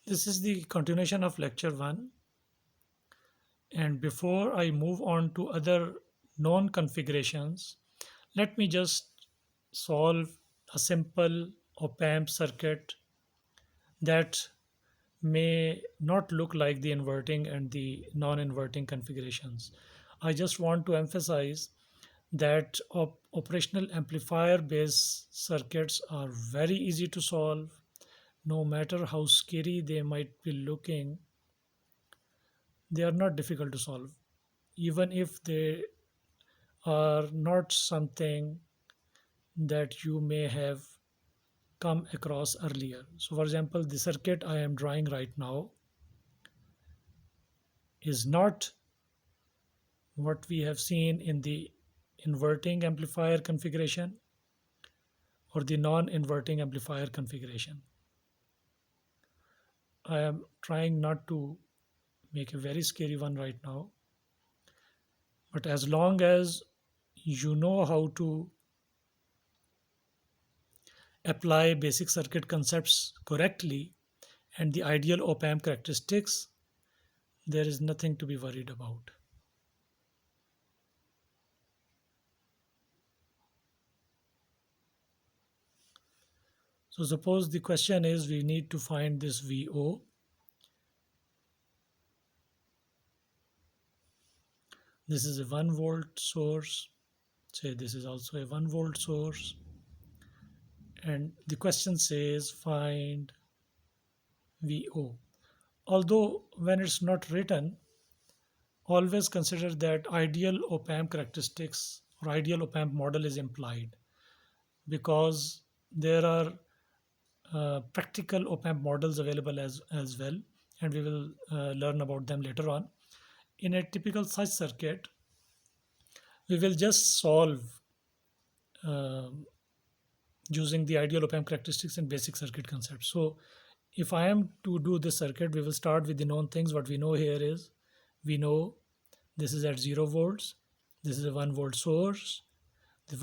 This is the continuation of lecture 1, and before I move on to other known configurations, let me just solve a simple op-amp circuit that may not look like the inverting and the non-inverting configurations. I just want to emphasize that operational amplifier based circuits are very easy to solve. No matter how scary they might be looking, they are not difficult to solve, even if they are not something that you may have come across earlier. So, for example, the circuit I am drawing right now is not what we have seen in the inverting amplifier configuration or the non-inverting amplifier configuration. I am trying not to make a very scary one right now, but as long as you know how to apply basic circuit concepts correctly and the ideal op-amp characteristics, there is nothing to be worried about. So suppose the question is we need to find this VO. This is a 1 volt source. Say this is also a 1 volt source. And the question says find VO. Although when it's not written, always consider that ideal op-amp characteristics or ideal op-amp model is implied, because there are practical op-amp models available as well, and we will learn about them later on. In a typical such circuit, we will just solve um using the ideal op-amp characteristics and basic circuit concepts. So if I am to do this circuit, we will start with the known things. What we know here is, we know this is at 0 volts, this is a 1 volt source.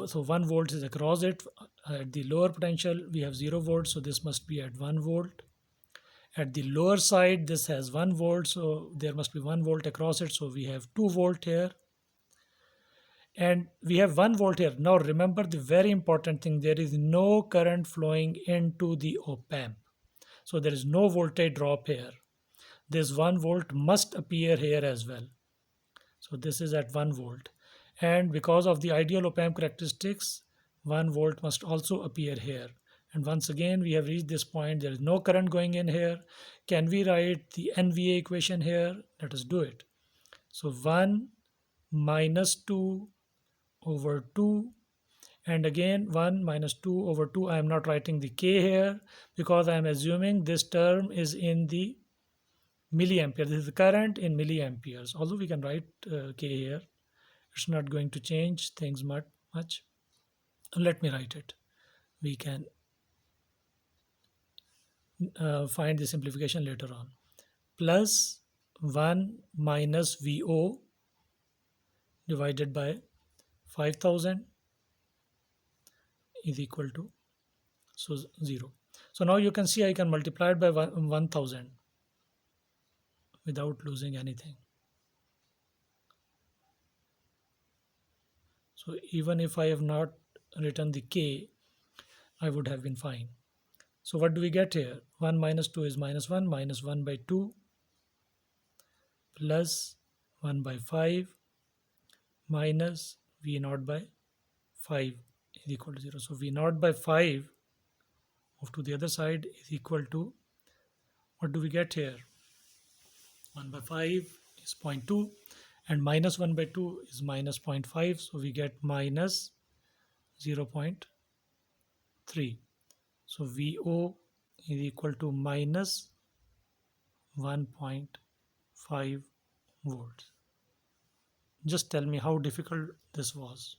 So 1 volt is across it. At the lower potential we have 0 volts, so this must be at 1 volt. At the lower side this has 1 volt, so there must be 1 volt across it, so we have 2 volt here, and we have 1 volt here. Now remember the very important thing, there is no current flowing into the op-amp, so there is no voltage drop here. This 1 volt must appear here as well. So this is at 1 volt, and because of the ideal op-amp characteristics, 1 volt must also appear here. And once again we have reached this point, there is no current going in here. Can we write the NVA equation here? Let us do it. So 1 minus 2 over 2, and again 1 minus 2 over 2. I am not writing the K here because I am assuming this term is in the milliampere. This is the current in milliamperes, although we can write K here. It's not going to change things much. Let me write it. We can find the simplification later on. Plus 1 minus VO divided by 5000 is equal to 0. So now you can see I can multiply it by 1000 without losing anything. So even if I have not written the K, I would have been fine. So what do we get here? 1 minus 2 is minus 1 by 2 plus 1 by 5 minus V naught by 5 is equal to 0. So V naught by 5, move to the other side, is equal to, what do we get here? 1 by 5 is 0.2 and minus 1 by 2 is minus 0.5. So we get minus 0.3. So VO is equal to minus 1.5 volts. Just tell me how difficult this was.